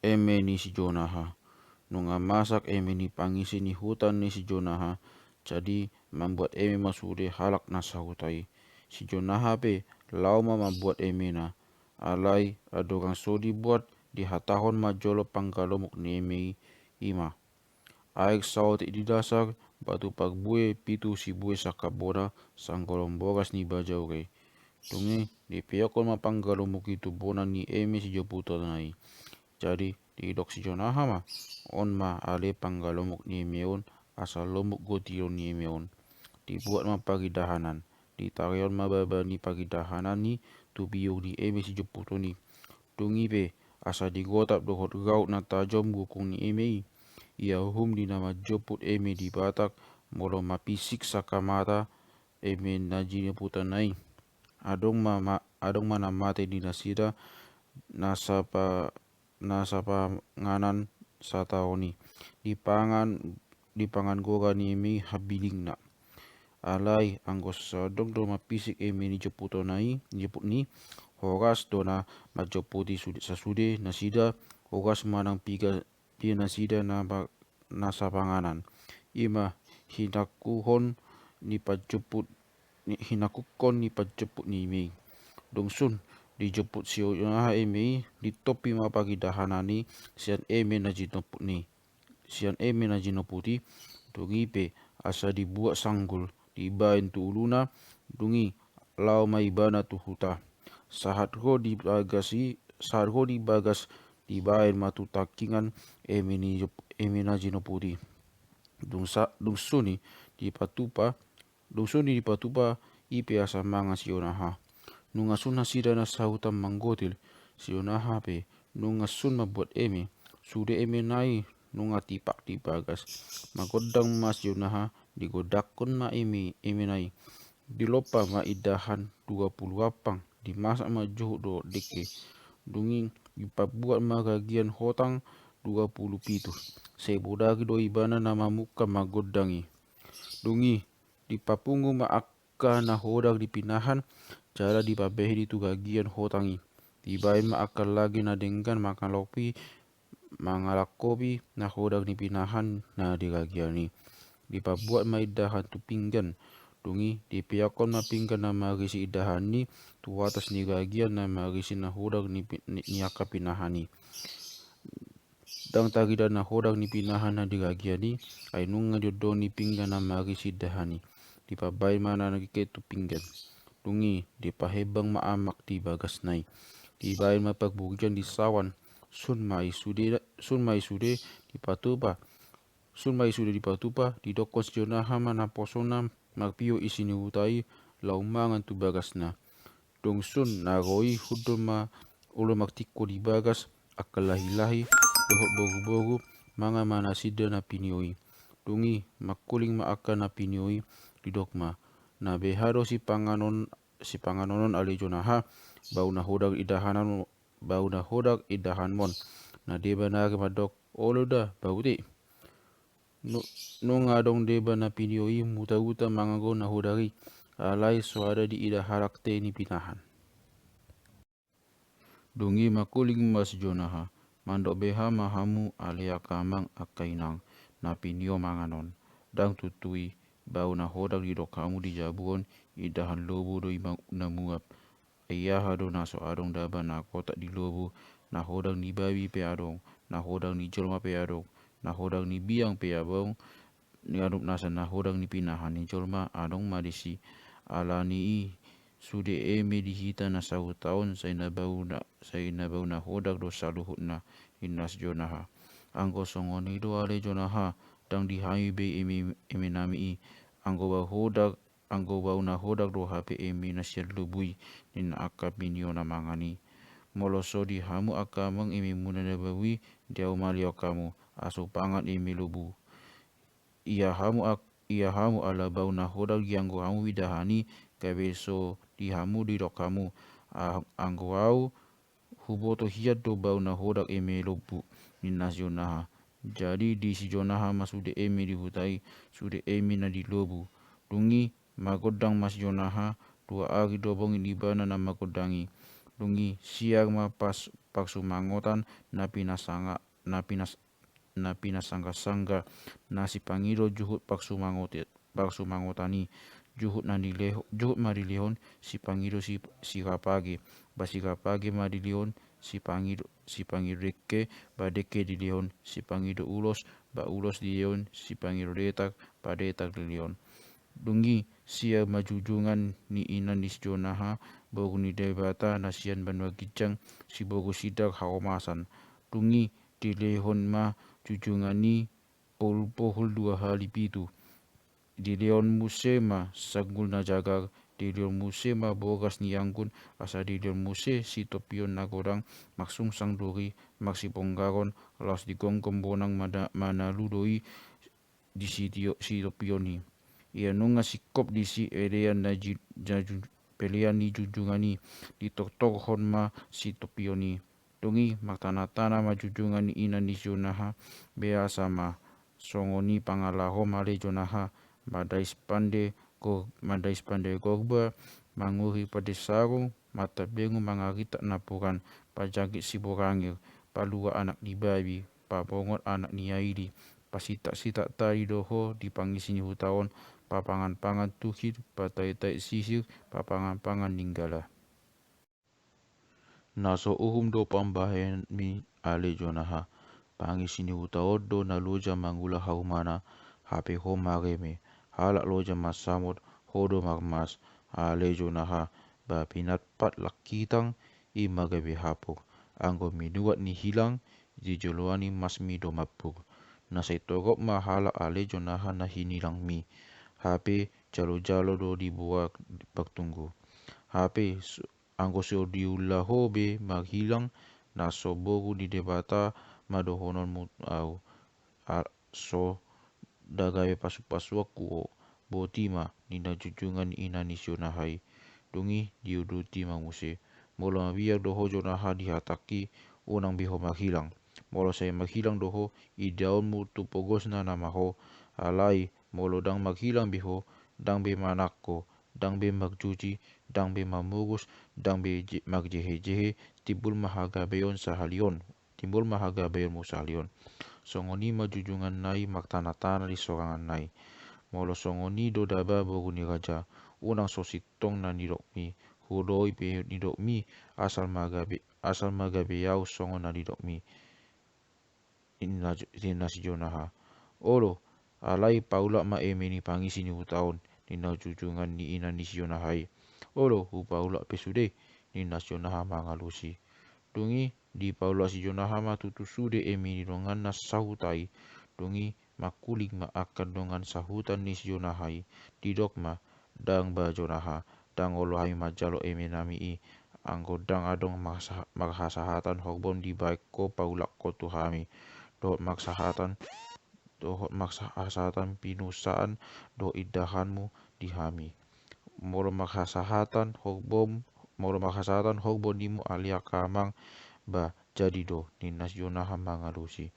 eme ni si Jonaha. Nunga masak eme ni pangisi ni hutan ni si Jonaha. Jadi membuat eme masude halak na sahutai. Si Jonaha pe lauma membuat eme na. Alai adogang sodi buat di hatahon majolo panggalomuk ni eme ima. Aik saut di dasar batu pagbue pitu si bue sakabora sanggolong boras ni bajau ke. Tungi di piakon mapanggalomuk itu bona ni eme si joputo nai. Jadi di dok si Jonaha ma on ma ale panggalomuk ni emeon asal lomuk gotion ni emeon. Dibuat ma pagi dahanan. Ditarion ma baba ni pagi dahanan ni tu biu di eme si joputo ni. Tungi pe asa digotap dohot gaut na tajom gukung ni eme. Ia hum di nama joput eme di batak molo mapisik sakamata eme najini putanai. Adong mana mate di nasida nasapa nganan sataoni dipangan goga ni emi habiling na. Alai anggo sadong do mapisik eme ni joputo nai jeput ni horas dona majoputi sasude nasida horas manang piga pia nasida nasa panganan. Ima hinakukon ni pajeput ni imi. Dongsun dijemput si Jonaha emi di topi ma pagi dahanani sian eme na jinoput ni. Sian eme na jinoputi dungi pe asa dibuat sanggul dibain tu uluna dungi lau maibana tu huta. Sahat ho di bagas dibain matu takingan eme na jinoputi. Dungsuni di patupa ipe asa manga si Jonaha. Nunga sun hasida na sahutan manggotil si Jonaha pe nunga sun mabuat eme sude eme nai nunga tipak di bagas magodang mas Jonaha digodakon ma eme nai dilopa ma idahan 20 apang dimasak ma juhuk do deke dungi dipabuat ma gagian hotang 27 sebodagi do ibana nama muka magodangi dungi dipapungu ma akka na hodak dipinahan cara dipabehi itu gagian hotangi dibain ma akal lagi na denggan makan lopi mangalakopi na hodak dipinahan na digagiani dipabuat ma idahan tu pinggan dungi dipiakon ma pinggan na magisi idahan ni tu atas ni gagian na magisi na hodak ni akka pinahani dang tagida na hodak ni pinahan na digagiani ay nunga jodo ni pinggan na magisi idahani dipabain mana nagike tu pinggan dungi dipahebang maamak di bagas nai dibain ma pagbugian di sawan sun mai sude dipatupa didokon si Jonaha mana posona magpio isini hutai laumangan tu bagas na dong sun nagoi hudon ma ulo maktiko di bagas akal lahi-lahi dohot bogu-bogu manga mana sida na pinioi dungi makuling ma akan na pinioi didokma na behado si panganonon ali Jonaha bau na hodak idahan mon na deba na madok oloda bauti no ngadong deba na pinioi muta-uta mangago na hodari alai suada di ida harakte ni pinahan dungi makuling mas Jonaha mandok beha mahamu alia kamang akainang na pinio manganon dang tutui bau na hodak di kamu di jabuon idahan lobo do na muap ayaha do na so adong daba na kotak di lobo na hodak ni babi pe adong na hodak ni jolma pe adong na hodak ni biang pe abong ni adup nasa na hodak ni pinahan ni jolma adong madisi alani i sude eme di hita na sahu taon say na bau na hodak do saluhut na inas Jonaha anggo songoni do ale Jonaha dang dihayu be eme nami i anggo bau na hodak do hape eme na sian lubui nin akka pinio na mangani moloso di hamu akka mang eme muna na bawi diau malio kamu aso pangat eme lubu ia hamu ala bau na hodak yang hamu widahani kabeso di hamu di dok kamu anggo au huboto hiat do bau na hodak eme lubu ninas Jonaha jadi di si Jonaha masude eme di hutai sude eme na di lobu dungi magodang mas Jonaha dua ari dobong ibana na magodangi dungi siag ma pas paksumangotan na pinasanga na pinas na pinasangga-sangga na si Pangilo juhut paksumangotani juhut marilihon si Pangilo si kapagi basikapagi madilihon si Pangilo deke badeke dilihon si Pangilo ulos ba ulos dilihon si Pangilo detak ba detak dilihon dungi sia majujungan ni inan ni Jonaha bogu ni debata nasian banua gijang si bogu sidak haomasan dungi dilehon ma jujungan ni pohul 2 hari pitu di leon muse ma sanggul na jaga di leon muse ma bogas ni anggun asa di leon muse si topion na gorang maksung sang dori maksi ponggaron los di gonggom bonang mana ludoi di si topion ni ia nunga sikop di si erean na pelean ni jujungani di tok hon ma si topioni dongi maktanatana ma jujungan ni ina ni Jonaha beasa ma songoni pangalaho male Jonaha madais pande gogba manguri pada sarung mata bengu mangagita napuran pajagit si borangir palua anak ni babi pabongot anak ni aidi pasita-sita tari doho dipangisi ni hutaon papangan-pangan tuhir patai-tai sisir papangan-pangan ninggala naso uhum do pambahen mi ale Jonaha pangisi ni hutaon do na loja mangula haumana hape ho mareme halak loja masamot hodo marmas ale Jonaha ba pinat pat lakitang i magabe hapuk anggo minuat ni hilang di joloani mas mi do mapuk na torok ma halak ale Jonaha na hinilang mi HP jalo-jalo do dibuat baktunggu HP anggo so diulah hobe maghilang na so bogu di debata madohonon mut au so dagawe pasu-pasuak kuo botima nina jujungan ina ni Jonahai dungi diuduti manguse molo mabiak doho Jonaha dihataki unang biho maghilang molo saya maghilang doho idaun mutu pogosna namaho alai molo dang maghilang biho dang be manakko dang be magjuji dang be mamugus dang be magjehe-jehe timbul mahagabeon sahalion musahalion songoni majujungan nai maktana-tana di sorangan nai molo songoni do daba bogu ni raja unang sositong na nidokmi hudoi pe nidokmi asal magabe yau songon na nidokmi inna si Jonaha olo alai paula ma emeni pangisi ni hutaon nina jujungan ni ina ni Jonahai olo hu paula pesude nina Jonaha mangalusi dungi di paula si Jonaha ma tutu sude emeni dongan na sahutai dungi makuling ma akan dongan sahutan ni Jonahai didok ma dang ba Jonaha dang olo hai majalo emenami i anggo dang adong maghasahatan hogbon di baik ko paula ko tuhami dohot maksahatan pinusaan do idahanmu dihami molo maghasahatan hogbon dimu alia kamang ba jadi do ninas Jonaha mangalusi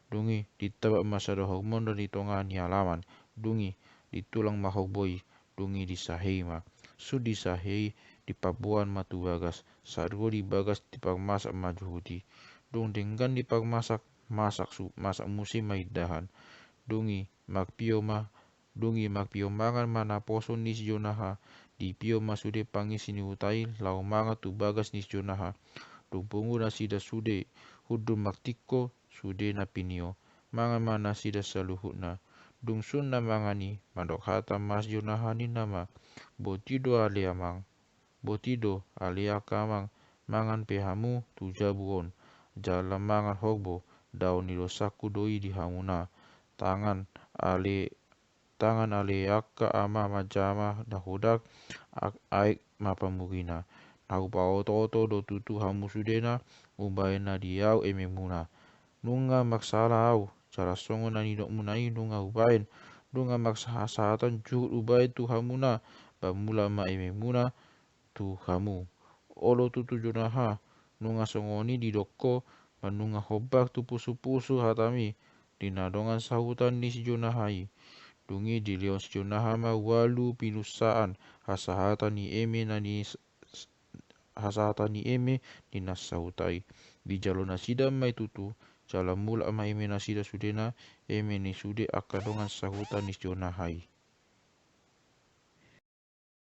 dungi ditabak masa do hogmon do ditongani halaman dungi ditulang mahogboi dungi disahei ma sudi sahei di pabuan matu bagas sargo di bagas dipagmasak majuhudi dung denggan dipagmasak masak musim maidahan dungi magpio mangan mana poson ni Jonaha di pio masude pangisi ni utai lau manga tu bagas ni Jonaha dumpungu na sida sude hudum maktiko sude na pinio mangan mana sida saluhutna dungsun na mangani mandok hata mas Jonaha ni nama botido alia kamang mangan pehamu tu jabuon jala mangan hogbo daun ni dosaku doi di hamuna tangan ale akka ama majama dahudak aik mapamugina nau paoto do tutu hamu sudena ubaena diau ememuna nunga maksala au cara songo nani dok munai nunga ubaen nunga maksahatan juhut ubaen tu hamuna pamula ma ememuna tu hamu olo tutu Jonaha nunga songoni di doko manunga hobak tu pusu-pusu hatami dinadongan sahutan ni si Jonahai dungi di leon si Jonaha ma walu pinusaan hasahatan ni eme na ni hasata ni eme ni nasahutai. Di jalona sida mai tutu jala mula ma eme na sida sudena eme ni sude akadongan sahuta ni siona hai.